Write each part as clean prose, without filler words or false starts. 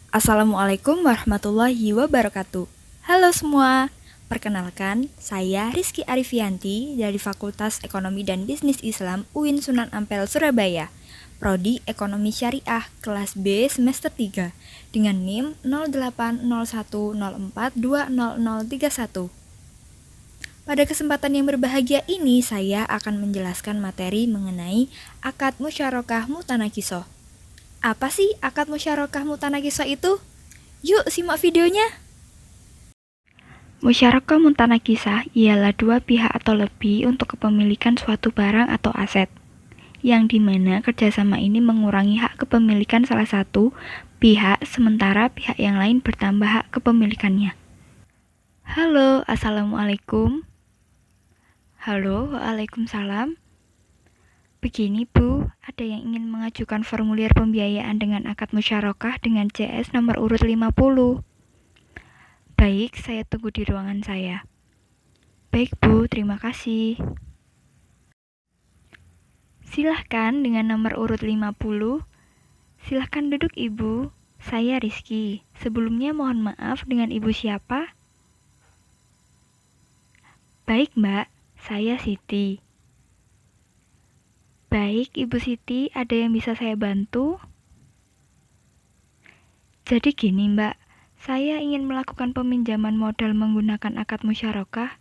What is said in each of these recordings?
Assalamualaikum warahmatullahi wabarakatuh. Halo semua, perkenalkan saya Rizky Arifianti dari Fakultas Ekonomi dan Bisnis Islam UIN Sunan Ampel Surabaya, Prodi Ekonomi Syariah kelas B semester 3 dengan NIM 080104200031. Pada kesempatan yang berbahagia ini, saya akan menjelaskan materi mengenai akad musyarakah mutanakisoh. Apa sih akad musyarakah mutanakisoh itu? Yuk simak videonya. Musyarakah mutanakisah ialah dua pihak atau lebih untuk kepemilikan suatu barang atau aset, yang dimana kerjasama ini mengurangi hak kepemilikan salah satu pihak, sementara pihak yang lain bertambah hak kepemilikannya. Halo, Assalamualaikum. Halo, Waalaikumsalam. Begini Bu, ada yang ingin mengajukan formulir pembiayaan dengan akad musyarakah dengan CS nomor urut 50. Baik, saya tunggu di ruangan saya. Baik Bu, terima kasih. Silahkan dengan nomor urut 50. Silahkan duduk Ibu. Saya Rizky. Sebelumnya mohon maaf, dengan Ibu siapa? Baik Mbak, saya Siti. Baik Ibu Siti, ada yang bisa saya bantu? Jadi gini Mbak, saya ingin melakukan peminjaman modal menggunakan akad musyarakah.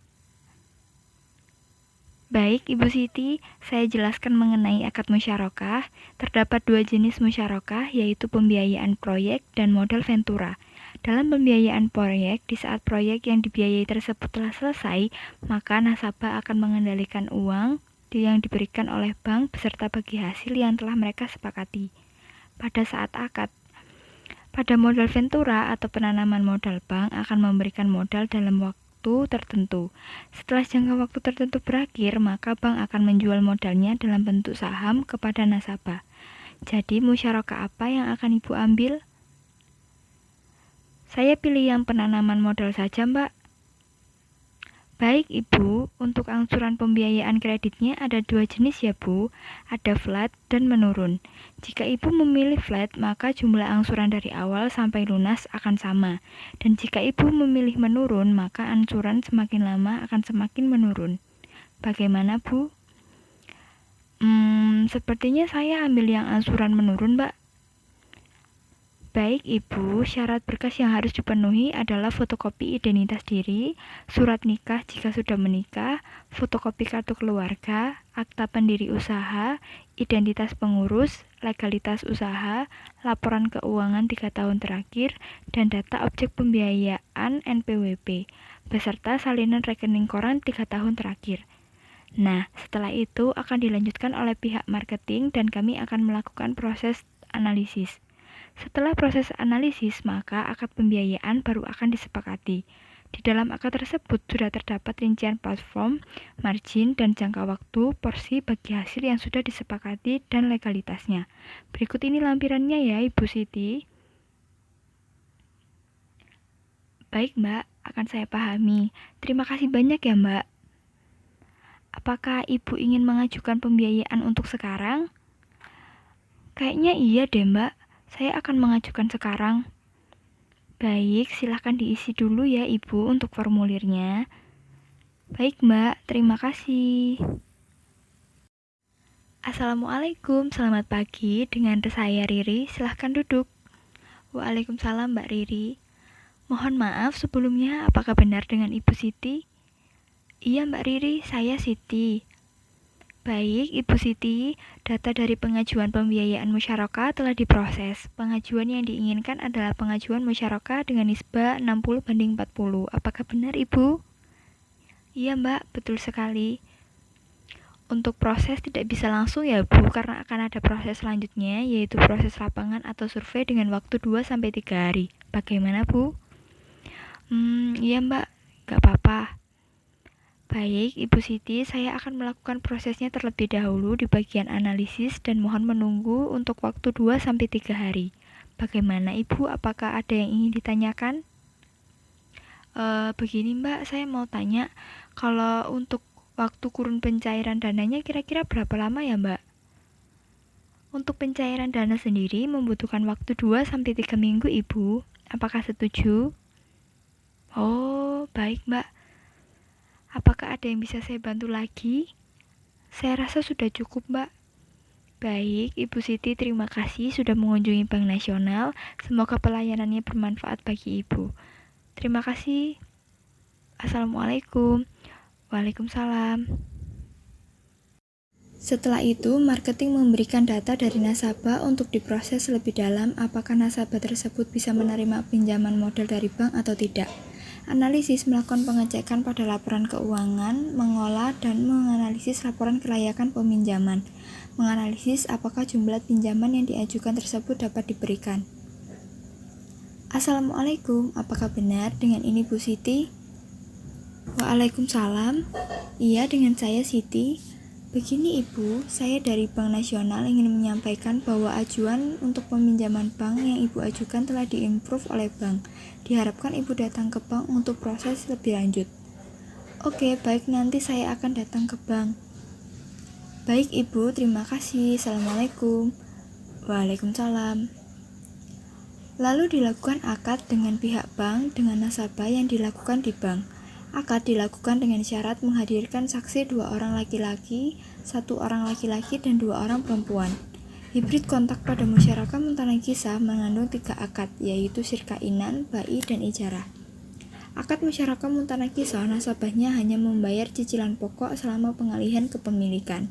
Baik Ibu Siti, saya jelaskan mengenai akad musyarakah. Terdapat dua jenis musyarakah, yaitu pembiayaan proyek dan modal ventura. Dalam pembiayaan proyek, di saat proyek yang dibiayai tersebut telah selesai, maka nasabah akan mengendalikan uang yang diberikan oleh bank beserta bagi hasil yang telah mereka sepakati. Pada saat akad, pada modal ventura atau penanaman modal, bank akan memberikan modal dalam waktu tertentu. Setelah jangka waktu tertentu berakhir, maka bank akan menjual modalnya dalam bentuk saham kepada nasabah. Jadi, musyarakah apa yang akan Ibu ambil? Saya pilih yang penanaman modal saja, Mbak. Baik, Ibu. Untuk angsuran pembiayaan kreditnya ada dua jenis ya, Bu. Ada flat dan menurun. Jika Ibu memilih flat, maka jumlah angsuran dari awal sampai lunas akan sama. Dan jika Ibu memilih menurun, maka angsuran semakin lama akan semakin menurun. Bagaimana, Bu? Sepertinya saya ambil yang angsuran menurun, Mbak. Baik Ibu, syarat berkas yang harus dipenuhi adalah fotokopi identitas diri, surat nikah jika sudah menikah, fotokopi kartu keluarga, akta pendiri usaha, identitas pengurus, legalitas usaha, laporan keuangan 3 tahun terakhir, dan data objek pembiayaan NPWP, beserta salinan rekening koran 3 tahun terakhir. Nah, setelah itu akan dilanjutkan oleh pihak marketing dan kami akan melakukan proses analisis. Setelah proses analisis, maka akad pembiayaan baru akan disepakati. Di dalam akad tersebut sudah terdapat rincian platform, margin, dan jangka waktu, porsi bagi hasil yang sudah disepakati, dan legalitasnya. Berikut ini lampirannya ya, Ibu Siti. Baik, Mbak, akan saya pahami. Terima kasih banyak ya, Mbak. Apakah Ibu ingin mengajukan pembiayaan untuk sekarang? Kayaknya iya deh, Mbak. Saya akan mengajukan sekarang. Baik, silahkan diisi dulu ya Ibu untuk formulirnya. Baik Mbak, terima kasih. Assalamualaikum, selamat pagi. Dengan saya Riri, silahkan duduk. Waalaikumsalam Mbak Riri. Mohon maaf sebelumnya, apakah benar dengan Ibu Siti? Iya Mbak Riri, saya Siti. Baik, Ibu Siti, data dari pengajuan pembiayaan musyarakah telah diproses. Pengajuan yang diinginkan adalah pengajuan musyarakah dengan nisbah 60/40. Apakah benar, Ibu? Iya, Mbak, betul sekali. Untuk proses tidak bisa langsung ya, Bu, karena akan ada proses selanjutnya, yaitu proses lapangan atau survei dengan waktu 2-3 hari. Bagaimana, Bu? Iya, Mbak, gak apa-apa. Baik, Ibu Siti, saya akan melakukan prosesnya terlebih dahulu di bagian analisis dan mohon menunggu untuk waktu 2-3 hari. Bagaimana Ibu, apakah ada yang ingin ditanyakan? Begini Mbak, saya mau tanya, kalau untuk waktu kurun pencairan dananya kira-kira berapa lama ya Mbak? Untuk pencairan dana sendiri membutuhkan waktu 2-3 minggu, Ibu. Apakah setuju? Oh, baik, Mbak. Apakah ada yang bisa saya bantu lagi? Saya rasa sudah cukup, Mbak. Baik, Ibu Siti, terima kasih sudah mengunjungi Bank Nasional. Semoga pelayanannya bermanfaat bagi Ibu. Terima kasih. Assalamualaikum. Waalaikumsalam. Setelah itu, marketing memberikan data dari nasabah untuk diproses lebih dalam apakah nasabah tersebut bisa menerima pinjaman modal dari bank atau tidak. Analisis melakukan pengecekan pada laporan keuangan, mengolah dan menganalisis laporan kelayakan peminjaman, menganalisis apakah jumlah pinjaman yang diajukan tersebut dapat diberikan. Assalamualaikum, apakah benar dengan ini Bu Siti? Waalaikumsalam. Iya, dengan saya Siti. Begini Ibu, saya dari Bank Nasional ingin menyampaikan bahwa ajuan untuk peminjaman bank yang Ibu ajukan telah di-improve oleh bank. Diharapkan Ibu datang ke bank untuk proses lebih lanjut. Oke, baik, nanti saya akan datang ke bank. Baik Ibu, terima kasih. Assalamualaikum. Waalaikumsalam. Lalu dilakukan akad dengan pihak bank dengan nasabah yang dilakukan di bank. Akad dilakukan dengan syarat menghadirkan saksi 2 orang laki-laki, 1 orang laki-laki, dan 2 orang perempuan. Hibrid kontak pada musyarakah mutanakisah mengandung 3 akad, yaitu syirkainan, bai, dan ijarah. Akad musyarakah mutanakisah nasabahnya hanya membayar cicilan pokok selama pengalihan kepemilikan.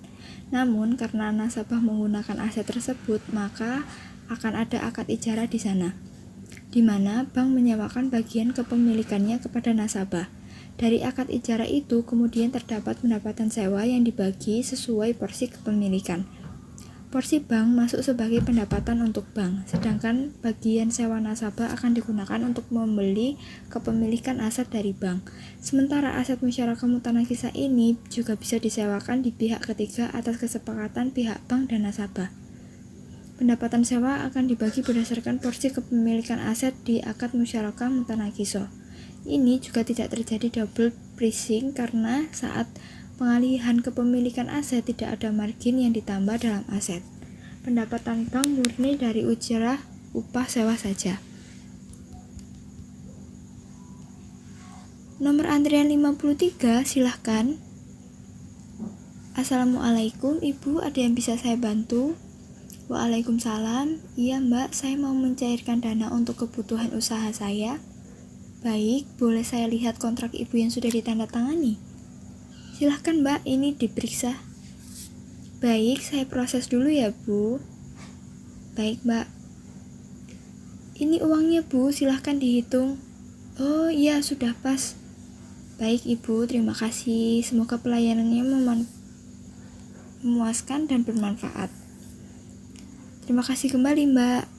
Namun, karena nasabah menggunakan aset tersebut, maka akan ada akad ijarah di sana, di mana bank menyewakan bagian kepemilikannya kepada nasabah. Dari akad ijarah itu kemudian terdapat pendapatan sewa yang dibagi sesuai porsi kepemilikan. Porsi bank masuk sebagai pendapatan untuk bank, sedangkan bagian sewa nasabah akan digunakan untuk membeli kepemilikan aset dari bank. Sementara aset musyarakah mutanakisah ini juga bisa disewakan di pihak ketiga atas kesepakatan pihak bank dan nasabah. Pendapatan sewa akan dibagi berdasarkan porsi kepemilikan aset di akad musyarakah mutanakisah. Ini juga tidak terjadi double pricing karena saat pengalihan kepemilikan aset tidak ada margin yang ditambah dalam aset. Pendapatan bank murni dari ujarah upah sewa saja. Nomor antrian 53, silahkan. Assalamualaikum Ibu, ada yang bisa saya bantu? Waalaikumsalam. Iya Mbak, saya mau mencairkan dana untuk kebutuhan usaha saya. Baik, boleh saya lihat kontrak Ibu yang sudah ditandatangani? Silahkan Mbak, ini diperiksa. Baik, saya proses dulu ya Bu. Baik Mbak. Ini uangnya Bu, silahkan dihitung. Oh iya, sudah pas. Baik Ibu, terima kasih. Semoga pelayanannya memuaskan dan bermanfaat. Terima kasih kembali Mbak.